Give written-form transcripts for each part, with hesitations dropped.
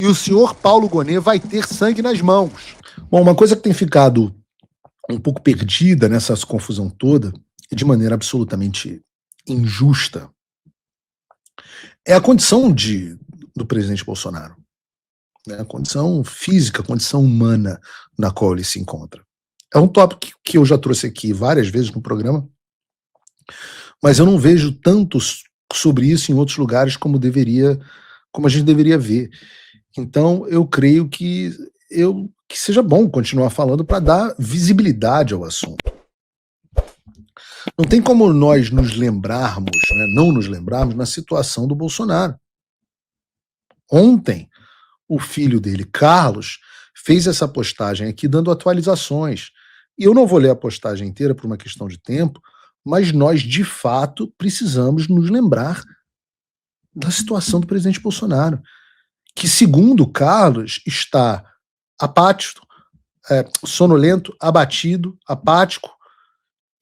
e o senhor Paulo Gonet vai ter sangue nas mãos. Bom, uma coisa que tem ficado um pouco perdida nessa confusão toda, e de maneira absolutamente injusta, é a condição do presidente Bolsonaro, né? A condição física, a condição humana na qual ele se encontra. É um tópico que eu já trouxe aqui várias vezes no programa, mas eu não vejo tanto sobre isso em outros lugares como a gente deveria ver. Então, eu creio que seja bom continuar falando para dar visibilidade ao assunto. Não tem como nós nos lembrarmos, né, não nos lembrarmos na situação do Bolsonaro. Ontem, o filho dele, Carlos, fez essa postagem aqui dando atualizações. E eu não vou ler a postagem inteira por uma questão de tempo, mas nós, de fato, precisamos nos lembrar da situação do presidente Bolsonaro, que, segundo Carlos, está apático, sonolento, abatido, apático,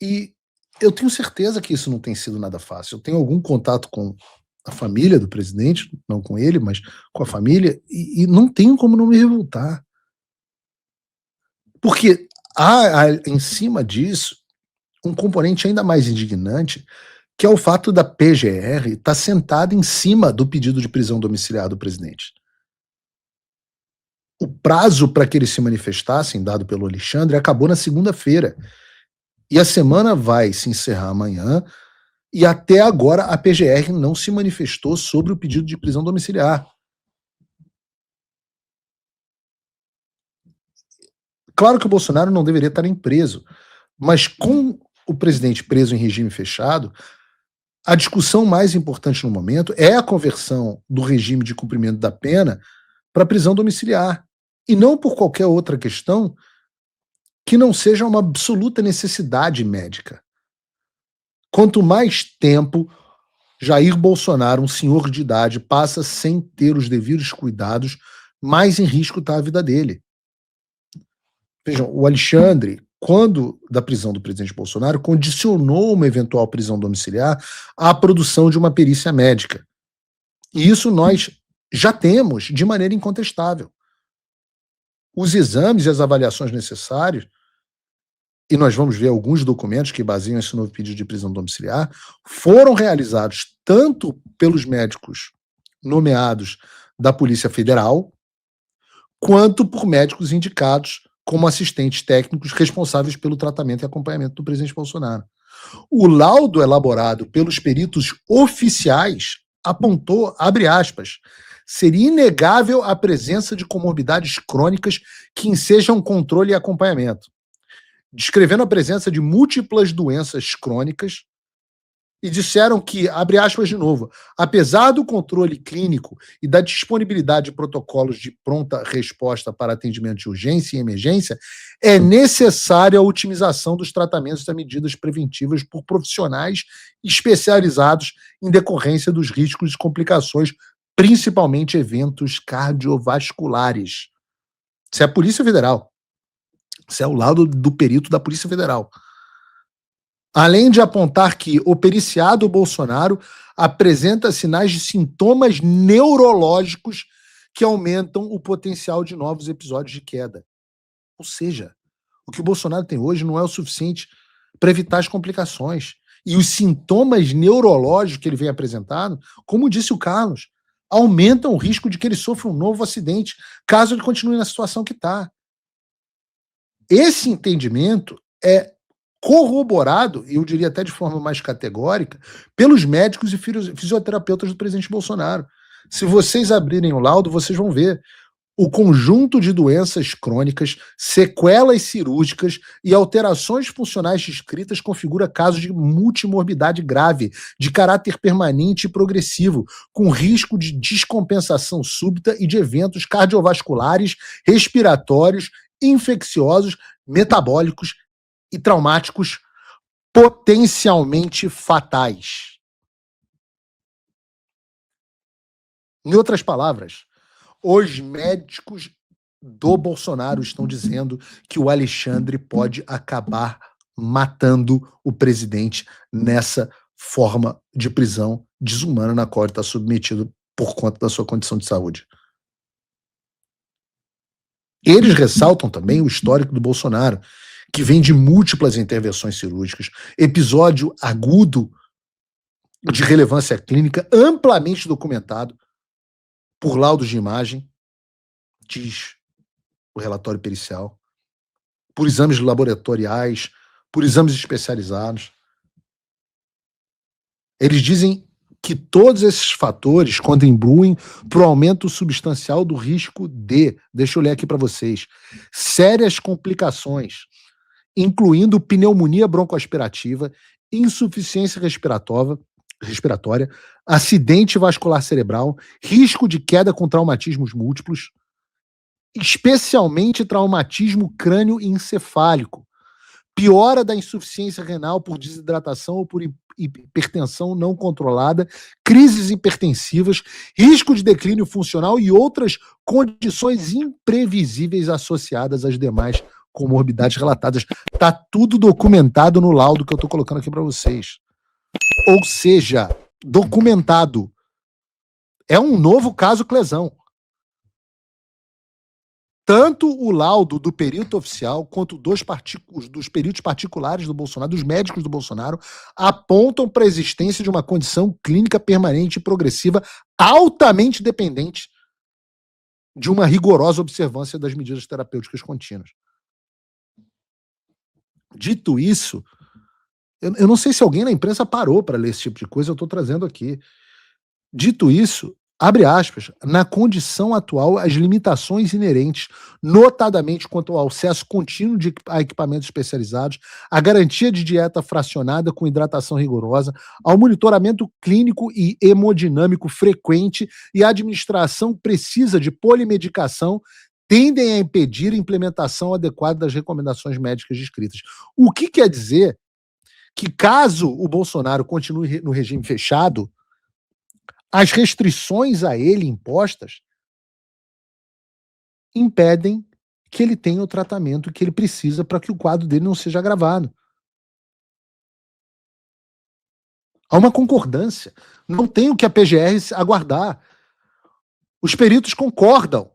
e eu tenho certeza que isso não tem sido nada fácil. Eu tenho algum contato com a família do presidente, não com ele, mas com a família, e não tenho como não me revoltar. Porque há em cima disso um componente ainda mais indignante, que é o fato da PGR estar sentada em cima do pedido de prisão domiciliar do presidente. O prazo para que eles se manifestassem, dado pelo Alexandre, acabou na segunda-feira. E a semana vai se encerrar amanhã, e até agora a PGR não se manifestou sobre o pedido de prisão domiciliar. Claro que o Bolsonaro não deveria estar nem preso, mas com o presidente preso em regime fechado, a discussão mais importante no momento é a conversão do regime de cumprimento da pena para prisão domiciliar, e não por qualquer outra questão que não seja uma absoluta necessidade médica. Quanto mais tempo Jair Bolsonaro, um senhor de idade, passa sem ter os devidos cuidados, mais em risco está a vida dele. Vejam, o Alexandre, quando da prisão do presidente Bolsonaro, condicionou uma eventual prisão domiciliar à produção de uma perícia médica. E isso nós já temos de maneira incontestável. Os exames e as avaliações necessárias, e nós vamos ver alguns documentos que baseiam esse novo pedido de prisão domiciliar, foram realizados tanto pelos médicos nomeados da Polícia Federal, quanto por médicos indicados como assistentes técnicos responsáveis pelo tratamento e acompanhamento do presidente Bolsonaro. O laudo elaborado pelos peritos oficiais apontou, abre aspas, seria inegável a presença de comorbidades crônicas que ensejam controle e acompanhamento, descrevendo a presença de múltiplas doenças crônicas, e disseram que, abre aspas de novo, apesar do controle clínico e da disponibilidade de protocolos de pronta resposta para atendimento de urgência e emergência, é necessária a otimização dos tratamentos e das medidas preventivas por profissionais especializados em decorrência dos riscos de complicações, principalmente eventos cardiovasculares. Isso é a Polícia Federal. Isso é o laudo do perito da Polícia Federal. Além de apontar que o periciado Bolsonaro apresenta sinais de sintomas neurológicos que aumentam o potencial de novos episódios de queda. Ou seja, o que o Bolsonaro tem hoje não é o suficiente para evitar as complicações. E os sintomas neurológicos que ele vem apresentando, como disse o Carlos, aumentam o risco de que ele sofra um novo acidente, caso ele continue na situação que está. Esse entendimento é corroborado, e eu diria até de forma mais categórica, pelos médicos e fisioterapeutas do presidente Bolsonaro. Se vocês abrirem o laudo, vocês vão ver o conjunto de doenças crônicas, sequelas cirúrgicas e alterações funcionais descritas configura casos de multimorbidade grave, de caráter permanente e progressivo, com risco de descompensação súbita e de eventos cardiovasculares, respiratórios, infecciosos, metabólicos e traumáticos potencialmente fatais. Em outras palavras, os médicos do Bolsonaro estão dizendo que o Alexandre pode acabar matando o presidente nessa forma de prisão desumana na qual ele está submetido por conta da sua condição de saúde. Eles ressaltam também o histórico do Bolsonaro, que vem de múltiplas intervenções cirúrgicas, episódio agudo de relevância clínica, amplamente documentado por laudos de imagem, diz o relatório pericial, por exames laboratoriais, por exames especializados. Eles dizem que todos esses fatores contribuem para o aumento substancial do risco de, deixa eu ler aqui para vocês, sérias complicações, incluindo pneumonia broncoaspirativa, insuficiência respiratória, acidente vascular cerebral, risco de queda com traumatismos múltiplos, especialmente traumatismo crânioencefálico, piora da insuficiência renal por desidratação ou por hipertensão não controlada, crises hipertensivas, risco de declínio funcional e outras condições imprevisíveis associadas às demais comorbidades relatadas. Tá tudo documentado no laudo que eu tô colocando aqui para vocês. Ou seja, documentado. É um novo caso Clesão. Tanto o laudo do perito oficial quanto dos peritos particulares do Bolsonaro, dos médicos do Bolsonaro, apontam para a existência de uma condição clínica permanente e progressiva altamente dependente de uma rigorosa observância das medidas terapêuticas contínuas. Dito isso, eu não sei se alguém na imprensa parou para ler esse tipo de coisa, eu estou trazendo aqui. Dito isso, abre aspas, na condição atual, as limitações inerentes, notadamente quanto ao acesso contínuo a equipamentos especializados, a garantia de dieta fracionada com hidratação rigorosa, ao monitoramento clínico e hemodinâmico frequente e a administração precisa de polimedicação, tendem a impedir a implementação adequada das recomendações médicas descritas. O que quer dizer que, caso o Bolsonaro continue no regime fechado, as restrições a ele impostas impedem que ele tenha o tratamento que ele precisa para que o quadro dele não seja agravado. Há uma concordância. Não tem o que a PGR aguardar. Os peritos concordam.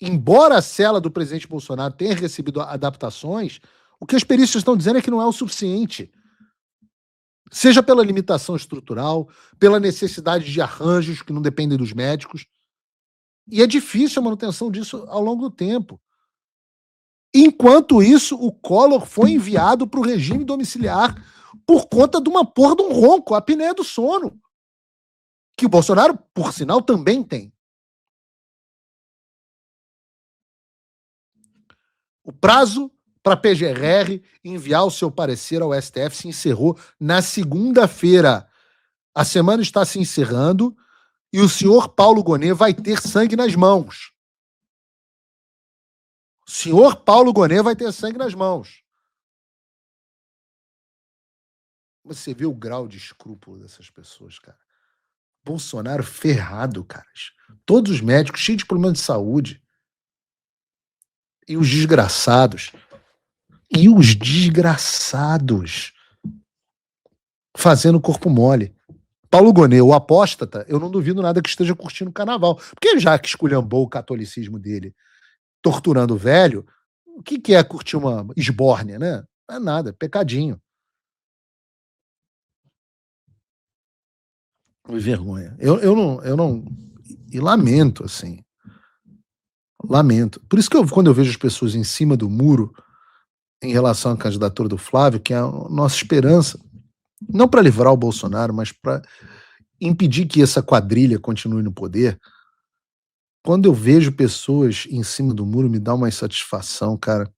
Embora a cela do presidente Bolsonaro tenha recebido adaptações, o que os peritos estão dizendo é que não é o suficiente. Seja pela limitação estrutural, pela necessidade de arranjos que não dependem dos médicos. E é difícil a manutenção disso ao longo do tempo. Enquanto isso, o Collor foi enviado para o regime domiciliar por conta de uma porra de um ronco, a apneia do sono, que o Bolsonaro, por sinal, também tem. O prazo para a PGR enviar o seu parecer ao STF se encerrou na segunda-feira. A semana está se encerrando e o senhor Paulo Gonet vai ter sangue nas mãos. O senhor Paulo Gonet vai ter sangue nas mãos. Você vê o grau de escrúpulo dessas pessoas, cara. Bolsonaro ferrado, caras. Todos os médicos cheios de problemas de saúde. E os desgraçados fazendo corpo mole. Paulo Gonet, o apóstata, eu não duvido nada que esteja curtindo o carnaval. Porque já que esculhambou o catolicismo dele, torturando o velho, o que é curtir uma esbórnia, né? Não é nada, é pecadinho. Vergonha. Eu não... E lamento, assim. Lamento. Por isso que quando eu vejo as pessoas em cima do muro em relação à candidatura do Flávio, que é a nossa esperança, não para livrar o Bolsonaro, mas para impedir que essa quadrilha continue no poder, quando eu vejo pessoas em cima do muro, me dá uma insatisfação, cara.